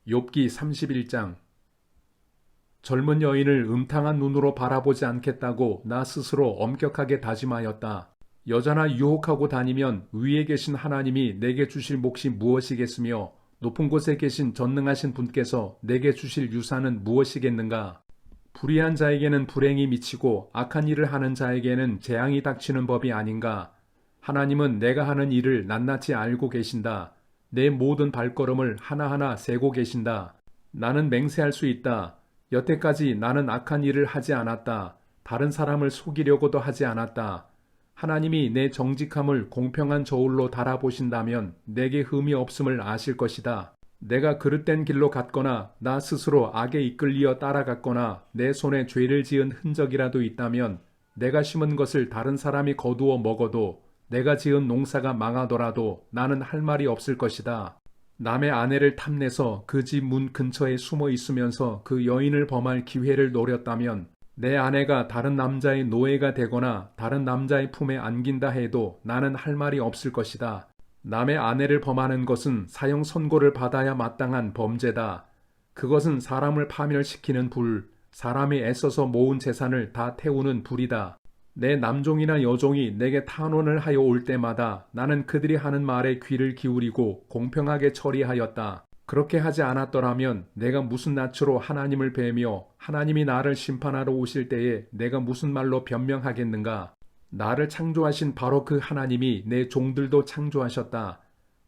욥기 31장. 젊은 여인을 음탕한 눈으로 바라보지 않겠다고 나 스스로 엄격하게 다짐하였다. 여자나 유혹하고 다니면 위에 계신 하나님이 내게 주실 몫이 무엇이겠으며 높은 곳에 계신 전능하신 분께서 내게 주실 유산은 무엇이겠는가? 불의한 자에게는 불행이 미치고 악한 일을 하는 자에게는 재앙이 닥치는 법이 아닌가? 하나님은 내가 하는 일을 낱낱이 알고 계신다. 내 모든 발걸음을 하나하나 세고 계신다. 나는 맹세할 수 있다. 여태까지 나는 악한 일을 하지 않았다. 다른 사람을 속이려고도 하지 않았다. 하나님이 내 정직함을 공평한 저울로 달아보신다면 내게 흠이 없음을 아실 것이다. 내가 그릇된 길로 갔거나 나 스스로 악에 이끌리어 따라갔거나 내 손에 죄를 지은 흔적이라도 있다면 내가 심은 것을 다른 사람이 거두어 먹어도 내가 지은 농사가 망하더라도 나는 할 말이 없을 것이다. 남의 아내를 탐내서 그 집 문 근처에 숨어 있으면서 그 여인을 범할 기회를 노렸다면 내 아내가 다른 남자의 노예가 되거나 다른 남자의 품에 안긴다 해도 나는 할 말이 없을 것이다. 남의 아내를 범하는 것은 사형 선고를 받아야 마땅한 범죄다. 그것은 사람을 파멸시키는 불, 사람이 애써서 모은 재산을 다 태우는 불이다. 내 남종이나 여종이 내게 탄원을 하여 올 때마다 나는 그들이 하는 말에 귀를 기울이고 공평하게 처리하였다. 그렇게 하지 않았더라면 내가 무슨 낯으로 하나님을 뵈며 하나님이 나를 심판하러 오실 때에 내가 무슨 말로 변명하겠는가? 나를 창조하신 바로 그 하나님이 내 종들도 창조하셨다.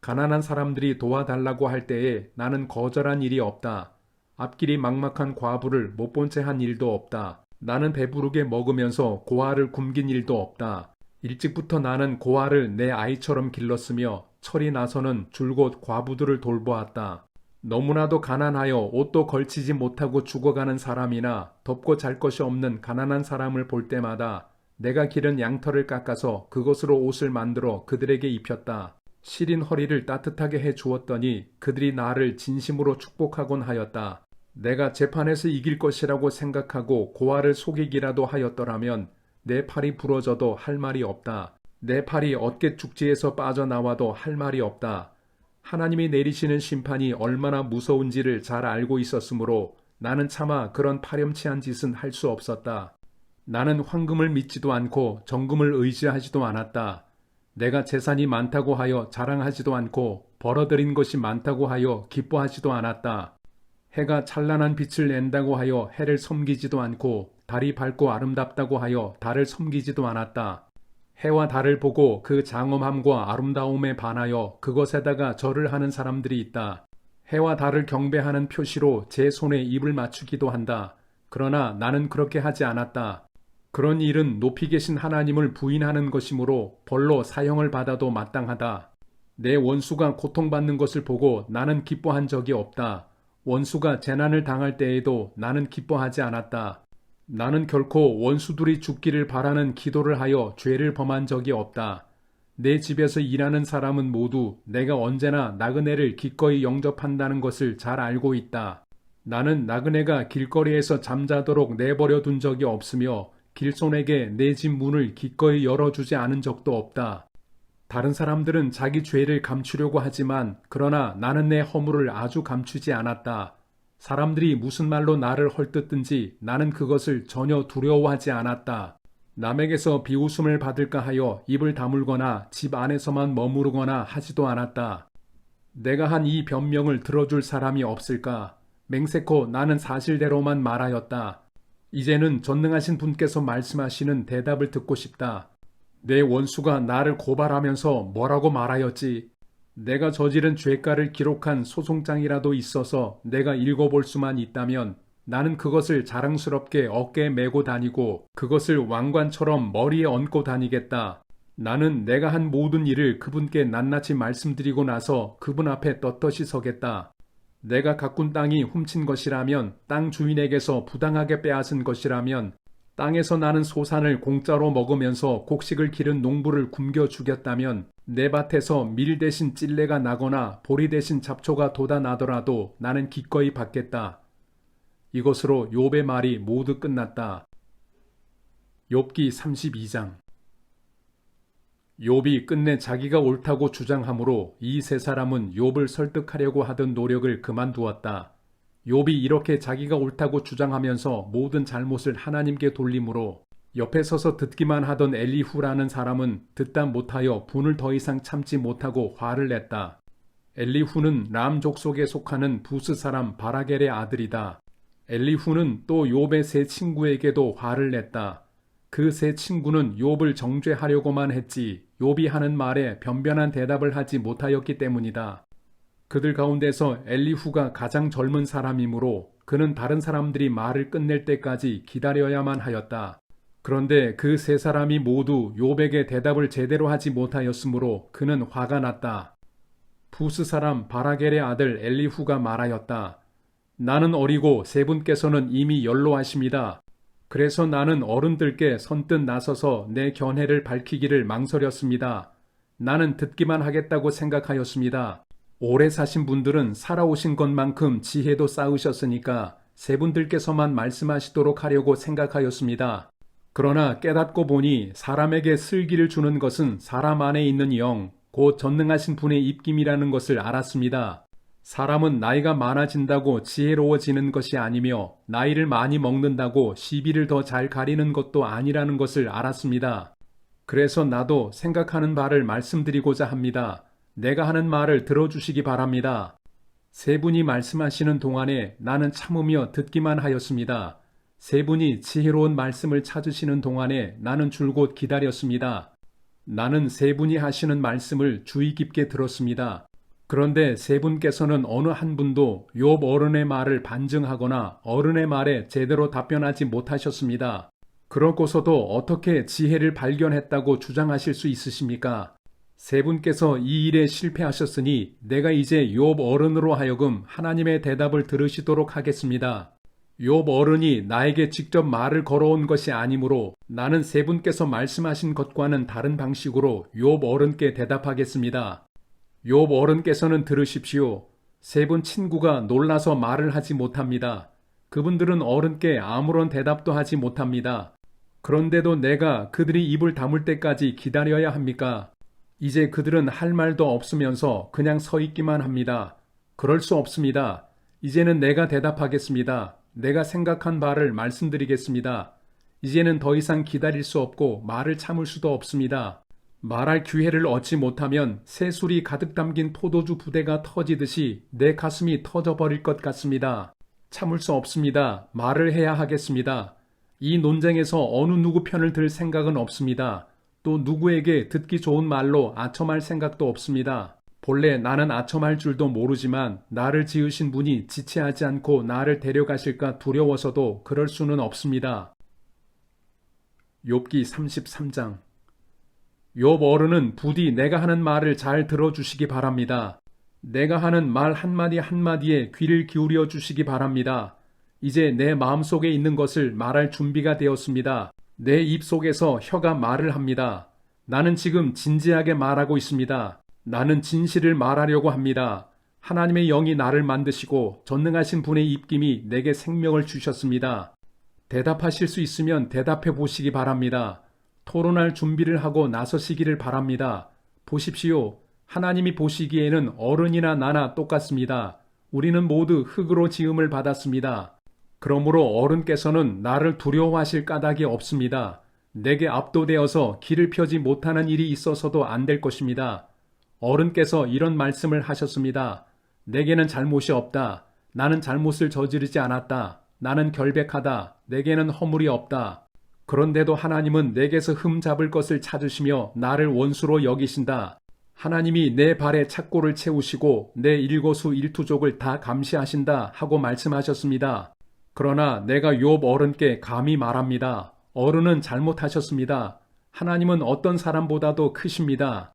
가난한 사람들이 도와달라고 할 때에 나는 거절한 일이 없다. 앞길이 막막한 과부를 못 본 채 한 일도 없다. 나는 배부르게 먹으면서 고아를 굶긴 일도 없다. 일찍부터 나는 고아를 내 아이처럼 길렀으며 철이 나서는 줄곧 과부들을 돌보았다. 너무나도 가난하여 옷도 걸치지 못하고 죽어가는 사람이나 덮고 잘 것이 없는 가난한 사람을 볼 때마다 내가 기른 양털을 깎아서 그것으로 옷을 만들어 그들에게 입혔다. 시린 허리를 따뜻하게 해 주었더니 그들이 나를 진심으로 축복하곤 하였다. 내가 재판에서 이길 것이라고 생각하고 고아를 속이기라도 하였더라면 내 팔이 부러져도 할 말이 없다. 내 팔이 어깨 축지에서 빠져나와도 할 말이 없다. 하나님이 내리시는 심판이 얼마나 무서운지를 잘 알고 있었으므로 나는 차마 그런 파렴치한 짓은 할 수 없었다. 나는 황금을 믿지도 않고 정금을 의지하지도 않았다. 내가 재산이 많다고 하여 자랑하지도 않고 벌어들인 것이 많다고 하여 기뻐하지도 않았다. 해가 찬란한 빛을 낸다고 하여 해를 섬기지도 않고 달이 밝고 아름답다고 하여 달을 섬기지도 않았다. 해와 달을 보고 그 장엄함과 아름다움에 반하여 그것에다가 절을 하는 사람들이 있다. 해와 달을 경배하는 표시로 제 손에 입을 맞추기도 한다. 그러나 나는 그렇게 하지 않았다. 그런 일은 높이 계신 하나님을 부인하는 것이므로 벌로 사형을 받아도 마땅하다. 내 원수가 고통받는 것을 보고 나는 기뻐한 적이 없다. 원수가 재난을 당할 때에도 나는 기뻐하지 않았다. 나는 결코 원수들이 죽기를 바라는 기도를 하여 죄를 범한 적이 없다. 내 집에서 일하는 사람은 모두 내가 언제나 나그네를 기꺼이 영접한다는 것을 잘 알고 있다. 나는 나그네가 길거리에서 잠자도록 내버려 둔 적이 없으며 길손에게 내 집 문을 기꺼이 열어주지 않은 적도 없다. 다른 사람들은 자기 죄를 감추려고 하지만 그러나 나는 내 허물을 아주 감추지 않았다. 사람들이 무슨 말로 나를 헐뜯든지 나는 그것을 전혀 두려워하지 않았다. 남에게서 비웃음을 받을까 하여 입을 다물거나 집 안에서만 머무르거나 하지도 않았다. 내가 한 이 변명을 들어줄 사람이 없을까? 맹세코 나는 사실대로만 말하였다. 이제는 전능하신 분께서 말씀하시는 대답을 듣고 싶다. 내 원수가 나를 고발하면서 뭐라고 말하였지? 내가 저지른 죄가를 기록한 소송장이라도 있어서 내가 읽어볼 수만 있다면 나는 그것을 자랑스럽게 어깨에 메고 다니고 그것을 왕관처럼 머리에 얹고 다니겠다. 나는 내가 한 모든 일을 그분께 낱낱이 말씀드리고 나서 그분 앞에 떳떳이 서겠다. 내가 가꾼 땅이 훔친 것이라면, 땅 주인에게서 부당하게 빼앗은 것이라면, 땅에서 나는 소산을 공짜로 먹으면서 곡식을 기른 농부를 굶겨 죽였다면 내 밭에서 밀 대신 찔레가 나거나 보리 대신 잡초가 돋아나더라도 나는 기꺼이 받겠다. 이것으로 욥의 말이 모두 끝났다. 욥기 32장. 욥이 끝내 자기가 옳다고 주장하므로 이 세 사람은 욥을 설득하려고 하던 노력을 그만두었다. 욥이 이렇게 자기가 옳다고 주장하면서 모든 잘못을 하나님께 돌리므로 옆에 서서 듣기만 하던 엘리후라는 사람은 듣다 못하여 분을 더 이상 참지 못하고 화를 냈다. 엘리후는 람 족속에 속하는 부스 사람 바라겔의 아들이다. 엘리후는 또 욥의 세 친구에게도 화를 냈다. 그 세 친구는 욥을 정죄하려고만 했지 욥이 하는 말에 변변한 대답을 하지 못하였기 때문이다. 그들 가운데서 엘리후가 가장 젊은 사람이므로 그는 다른 사람들이 말을 끝낼 때까지 기다려야만 하였다. 그런데 그 세 사람이 모두 욥에게 대답을 제대로 하지 못하였으므로 그는 화가 났다. 부스 사람 바라겔의 아들 엘리후가 말하였다. 나는 어리고 세 분께서는 이미 연로하십니다. 그래서 나는 어른들께 선뜻 나서서 내 견해를 밝히기를 망설였습니다. 나는 듣기만 하겠다고 생각하였습니다. 오래 사신 분들은 살아오신 것만큼 지혜도 쌓으셨으니까 세 분들께서만 말씀하시도록 하려고 생각하였습니다. 그러나 깨닫고 보니 사람에게 슬기를 주는 것은 사람 안에 있는 영, 곧 전능하신 분의 입김이라는 것을 알았습니다. 사람은 나이가 많아진다고 지혜로워지는 것이 아니며 나이를 많이 먹는다고 시비를 더 잘 가리는 것도 아니라는 것을 알았습니다. 그래서 나도 생각하는 바를 말씀드리고자 합니다. 내가 하는 말을 들어주시기 바랍니다. 세 분이 말씀하시는 동안에 나는 참으며 듣기만 하였습니다. 세 분이 지혜로운 말씀을 찾으시는 동안에 나는 줄곧 기다렸습니다. 나는 세 분이 하시는 말씀을 주의 깊게 들었습니다. 그런데 세 분께서는 어느 한 분도 욥 어른의 말을 반증하거나 어른의 말에 제대로 답변하지 못하셨습니다. 그렇고서도 어떻게 지혜를 발견했다고 주장하실 수 있으십니까? 세 분께서 이 일에 실패하셨으니 내가 이제 욥 어른으로 하여금 하나님의 대답을 들으시도록 하겠습니다. 욥 어른이 나에게 직접 말을 걸어온 것이 아니므로 나는 세 분께서 말씀하신 것과는 다른 방식으로 욥 어른께 대답하겠습니다. 욥 어른께서는 들으십시오. 세 분 친구가 놀라서 말을 하지 못합니다. 그분들은 어른께 아무런 대답도 하지 못합니다. 그런데도 내가 그들이 입을 다물 때까지 기다려야 합니까? 이제 그들은 할 말도 없으면서 그냥 서 있기만 합니다. 그럴 수 없습니다. 이제는 내가 대답하겠습니다. 내가 생각한 바를 말씀드리겠습니다. 이제는 더 이상 기다릴 수 없고 말을 참을 수도 없습니다. 말할 기회를 얻지 못하면 새술이 가득 담긴 포도주 부대가 터지듯이 내 가슴이 터져버릴 것 같습니다. 참을 수 없습니다. 말을 해야 하겠습니다. 이 논쟁에서 어느 누구 편을 들 생각은 없습니다. 또 누구에게 듣기 좋은 말로 아첨할 생각도 없습니다. 본래 나는 아첨할 줄도 모르지만 나를 지으신 분이 지체하지 않고 나를 데려가실까 두려워서도 그럴 수는 없습니다. 욥기 33장. 욥 어른은 부디 내가 하는 말을 잘 들어주시기 바랍니다. 내가 하는 말 한마디 한마디에 귀를 기울여 주시기 바랍니다. 이제 내 마음속에 있는 것을 말할 준비가 되었습니다. 내 입속에서 혀가 말을 합니다. 나는 지금 진지하게 말하고 있습니다. 나는 진실을 말하려고 합니다. 하나님의 영이 나를 만드시고 전능하신 분의 입김이 내게 생명을 주셨습니다. 대답하실 수 있으면 대답해 보시기 바랍니다. 토론할 준비를 하고 나서시기를 바랍니다. 보십시오. 하나님이 보시기에는 어른이나 나나 똑같습니다. 우리는 모두 흙으로 지음을 받았습니다. 그러므로 어른께서는 나를 두려워하실 까닭이 없습니다. 내게 압도되어서 길을 펴지 못하는 일이 있어서도 안 될 것입니다. 어른께서 이런 말씀을 하셨습니다. 내게는 잘못이 없다. 나는 잘못을 저지르지 않았다. 나는 결백하다. 내게는 허물이 없다. 그런데도 하나님은 내게서 흠 잡을 것을 찾으시며 나를 원수로 여기신다. 하나님이 내 발에 착고를 채우시고 내 일거수 일투족을 다 감시하신다 하고 말씀하셨습니다. 그러나 내가 욥 어른께 감히 말합니다. 어른은 잘못하셨습니다. 하나님은 어떤 사람보다도 크십니다.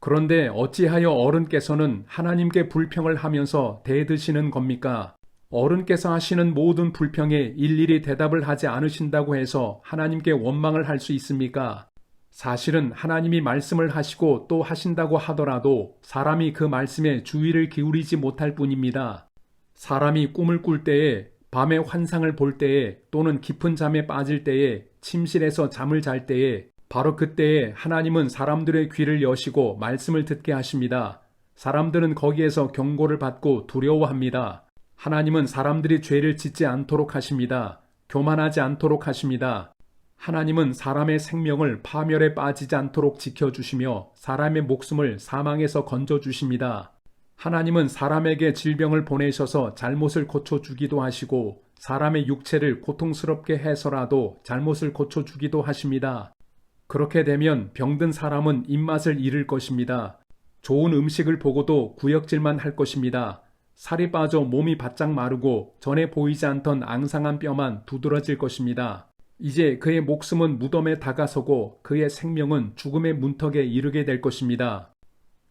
그런데 어찌하여 어른께서는 하나님께 불평을 하면서 대드시는 겁니까? 어른께서 하시는 모든 불평에 일일이 대답을 하지 않으신다고 해서 하나님께 원망을 할 수 있습니까? 사실은 하나님이 말씀을 하시고 또 하신다고 하더라도 사람이 그 말씀에 주의를 기울이지 못할 뿐입니다. 사람이 꿈을 꿀 때에, 밤에 환상을 볼 때에, 또는 깊은 잠에 빠질 때에, 침실에서 잠을 잘 때에 바로 그때에 하나님은 사람들의 귀를 여시고 말씀을 듣게 하십니다. 사람들은 거기에서 경고를 받고 두려워합니다. 하나님은 사람들이 죄를 짓지 않도록 하십니다. 교만하지 않도록 하십니다. 하나님은 사람의 생명을 파멸에 빠지지 않도록 지켜주시며 사람의 목숨을 사망에서 건져주십니다. 하나님은 사람에게 질병을 보내셔서 잘못을 고쳐주기도 하시고 사람의 육체를 고통스럽게 해서라도 잘못을 고쳐주기도 하십니다. 그렇게 되면 병든 사람은 입맛을 잃을 것입니다. 좋은 음식을 보고도 구역질만 할 것입니다. 살이 빠져 몸이 바짝 마르고 전에 보이지 않던 앙상한 뼈만 두드러질 것입니다. 이제 그의 목숨은 무덤에 다가서고 그의 생명은 죽음의 문턱에 이르게 될 것입니다.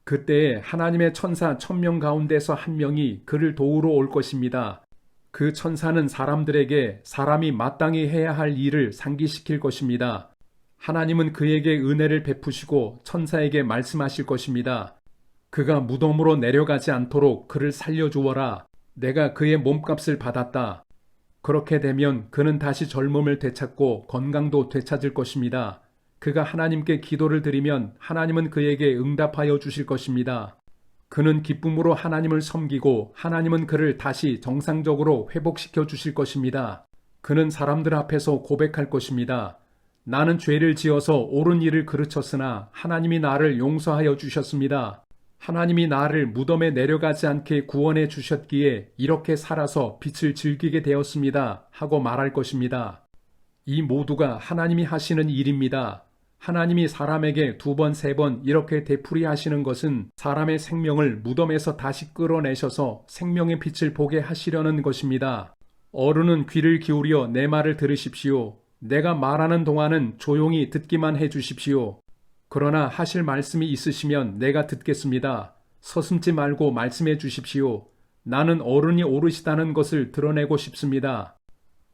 그때에 하나님의 천사 1000명 가운데서 한 명이 그를 도우러 올 것입니다. 그 천사는 사람들에게 사람이 마땅히 해야 할 일을 상기시킬 것입니다. 하나님은 그에게 은혜를 베푸시고 천사에게 말씀하실 것입니다. 그가 무덤으로 내려가지 않도록 그를 살려주어라. 내가 그의 몸값을 받았다. 그렇게 되면 그는 다시 젊음을 되찾고 건강도 되찾을 것입니다. 그가 하나님께 기도를 드리면 하나님은 그에게 응답하여 주실 것입니다. 그는 기쁨으로 하나님을 섬기고 하나님은 그를 다시 정상적으로 회복시켜 주실 것입니다. 그는 사람들 앞에서 고백할 것입니다. 나는 죄를 지어서 옳은 일을 그르쳤으나 하나님이 나를 용서하여 주셨습니다. 하나님이 나를 무덤에 내려가지 않게 구원해 주셨기에 이렇게 살아서 빛을 즐기게 되었습니다. 하고 말할 것입니다. 이 모두가 하나님이 하시는 일입니다. 하나님이 사람에게 2번, 3번 이렇게 되풀이 하시는 것은 사람의 생명을 무덤에서 다시 끌어내셔서 생명의 빛을 보게 하시려는 것입니다. 어른은 귀를 기울여 내 말을 들으십시오. 내가 말하는 동안은 조용히 듣기만 해 주십시오. 그러나 하실 말씀이 있으시면 내가 듣겠습니다. 서슴지 말고 말씀해 주십시오. 나는 어른이 오르시다는 것을 드러내고 싶습니다.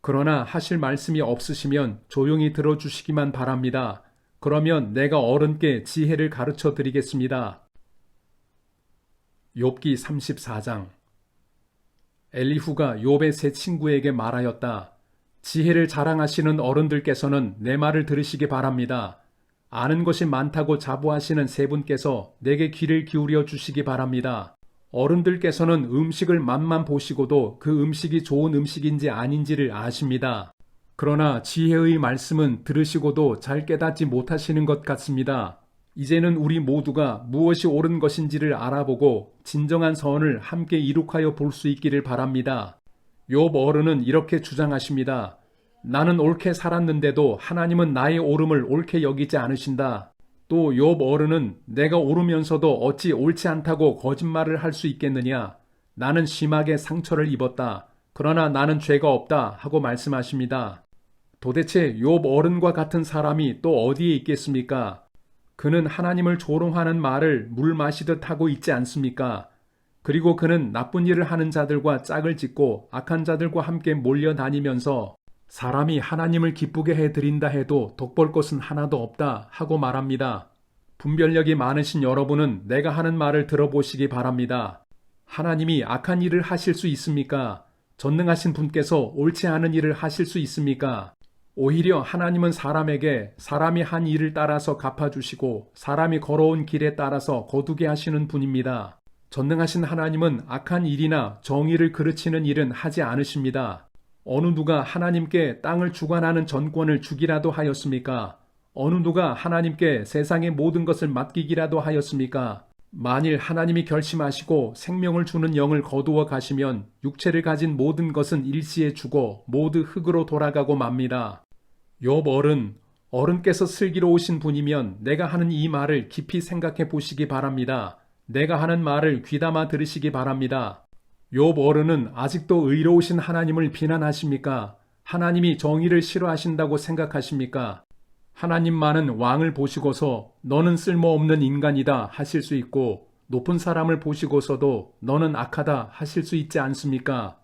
그러나 하실 말씀이 없으시면 조용히 들어주시기만 바랍니다. 그러면 내가 어른께 지혜를 가르쳐 드리겠습니다. 욥기 34장. 엘리후가 욥의 세 친구에게 말하였다. 지혜를 자랑하시는 어른들께서는 내 말을 들으시기 바랍니다. 아는 것이 많다고 자부하시는 세 분께서 내게 귀를 기울여 주시기 바랍니다. 어른들께서는 음식을 맛만 보시고도 그 음식이 좋은 음식인지 아닌지를 아십니다. 그러나 지혜의 말씀은 들으시고도 잘 깨닫지 못하시는 것 같습니다. 이제는 우리 모두가 무엇이 옳은 것인지를 알아보고 진정한 선을 함께 이룩하여 볼 수 있기를 바랍니다. 욥 어른은 이렇게 주장하십니다. 나는 옳게 살았는데도 하나님은 나의 옳음을 옳게 여기지 않으신다. 또 욥 어른은 내가 옳으면서도 어찌 옳지 않다고 거짓말을 할 수 있겠느냐. 나는 심하게 상처를 입었다. 그러나 나는 죄가 없다 하고 말씀하십니다. 도대체 욥 어른과 같은 사람이 또 어디에 있겠습니까? 그는 하나님을 조롱하는 말을 물 마시듯 하고 있지 않습니까? 그리고 그는 나쁜 일을 하는 자들과 짝을 짓고 악한 자들과 함께 몰려다니면서 사람이 하나님을 기쁘게 해드린다 해도 덕볼 것은 하나도 없다 하고 말합니다. 분별력이 많으신 여러분은 내가 하는 말을 들어보시기 바랍니다. 하나님이 악한 일을 하실 수 있습니까? 전능하신 분께서 옳지 않은 일을 하실 수 있습니까? 오히려 하나님은 사람에게 사람이 한 일을 따라서 갚아주시고 사람이 걸어온 길에 따라서 거두게 하시는 분입니다. 전능하신 하나님은 악한 일이나 정의를 그르치는 일은 하지 않으십니다. 어느 누가 하나님께 땅을 주관하는 전권을 주기라도 하였습니까? 어느 누가 하나님께 세상의 모든 것을 맡기기라도 하였습니까? 만일 하나님이 결심하시고 생명을 주는 영을 거두어 가시면 육체를 가진 모든 것은 일시에 죽어 모두 흙으로 돌아가고 맙니다. 욥 어른께서 슬기로우신 분이면 내가 하는 이 말을 깊이 생각해 보시기 바랍니다. 내가 하는 말을 귀담아 들으시기 바랍니다. 욥 어른은 아직도 의로우신 하나님을 비난하십니까? 하나님이 정의를 싫어하신다고 생각하십니까? 하나님만은 왕을 보시고서 너는 쓸모없는 인간이다 하실 수 있고 높은 사람을 보시고서도 너는 악하다 하실 수 있지 않습니까?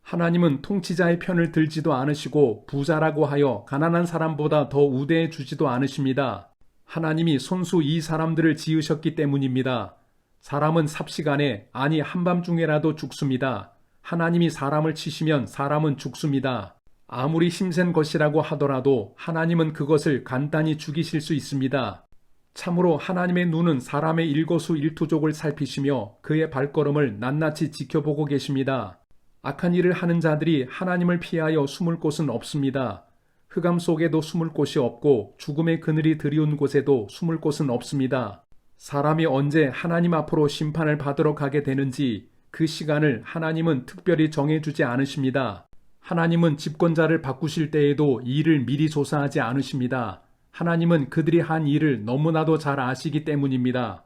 하나님은 통치자의 편을 들지도 않으시고 부자라고 하여 가난한 사람보다 더 우대해 주지도 않으십니다. 하나님이 손수 이 사람들을 지으셨기 때문입니다. 사람은 삽시간에 아니 한밤중에라도 죽습니다. 하나님이 사람을 치시면 사람은 죽습니다. 아무리 힘센 것이라고 하더라도 하나님은 그것을 간단히 죽이실 수 있습니다. 참으로 하나님의 눈은 사람의 일거수일투족을 살피시며 그의 발걸음을 낱낱이 지켜보고 계십니다. 악한 일을 하는 자들이 하나님을 피하여 숨을 곳은 없습니다. 흑암 속에도 숨을 곳이 없고 죽음의 그늘이 드리운 곳에도 숨을 곳은 없습니다. 사람이 언제 하나님 앞으로 심판을 받으러 가게 되는지 그 시간을 하나님은 특별히 정해주지 않으십니다. 하나님은 집권자를 바꾸실 때에도 일을 미리 조사하지 않으십니다. 하나님은 그들이 한 일을 너무나도 잘 아시기 때문입니다.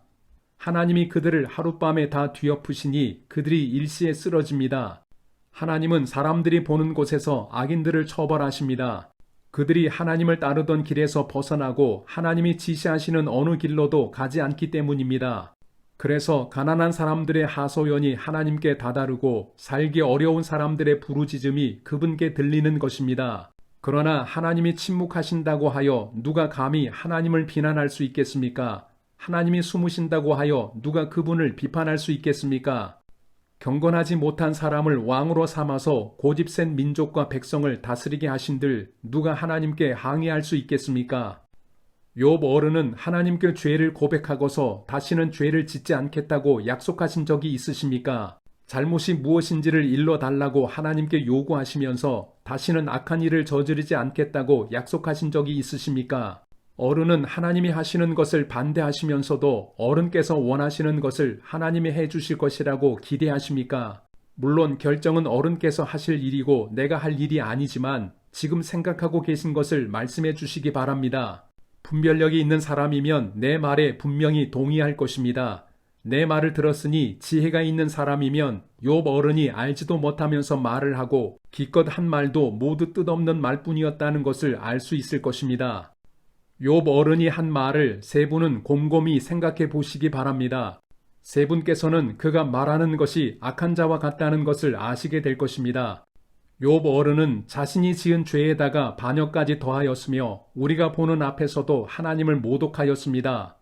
하나님이 그들을 하룻밤에 다 뒤엎으시니 그들이 일시에 쓰러집니다. 하나님은 사람들이 보는 곳에서 악인들을 처벌하십니다. 그들이 하나님을 따르던 길에서 벗어나고 하나님이 지시하시는 어느 길로도 가지 않기 때문입니다. 그래서 가난한 사람들의 하소연이 하나님께 다다르고 살기 어려운 사람들의 부르짖음이 그분께 들리는 것입니다. 그러나 하나님이 침묵하신다고 하여 누가 감히 하나님을 비난할 수 있겠습니까? 하나님이 숨으신다고 하여 누가 그분을 비판할 수 있겠습니까? 경건하지 못한 사람을 왕으로 삼아서 고집센 민족과 백성을 다스리게 하신들 누가 하나님께 항의할 수 있겠습니까? 욥 어른은 하나님께 죄를 고백하고서 다시는 죄를 짓지 않겠다고 약속하신 적이 있으십니까? 잘못이 무엇인지를 일러달라고 하나님께 요구하시면서 다시는 악한 일을 저지르지 않겠다고 약속하신 적이 있으십니까? 어른은 하나님이 하시는 것을 반대하시면서도 어른께서 원하시는 것을 하나님이 해주실 것이라고 기대하십니까? 물론 결정은 어른께서 하실 일이고 내가 할 일이 아니지만 지금 생각하고 계신 것을 말씀해 주시기 바랍니다. 분별력이 있는 사람이면 내 말에 분명히 동의할 것입니다. 내 말을 들었으니 지혜가 있는 사람이면 욥 어른이 알지도 못하면서 말을 하고 기껏 한 말도 모두 뜻없는 말뿐이었다는 것을 알 수 있을 것입니다. 욥 어른이 한 말을 세 분은 곰곰이 생각해 보시기 바랍니다. 세 분께서는 그가 말하는 것이 악한 자와 같다는 것을 아시게 될 것입니다. 욥 어른은 자신이 지은 죄에다가 반역까지 더하였으며 우리가 보는 앞에서도 하나님을 모독하였습니다.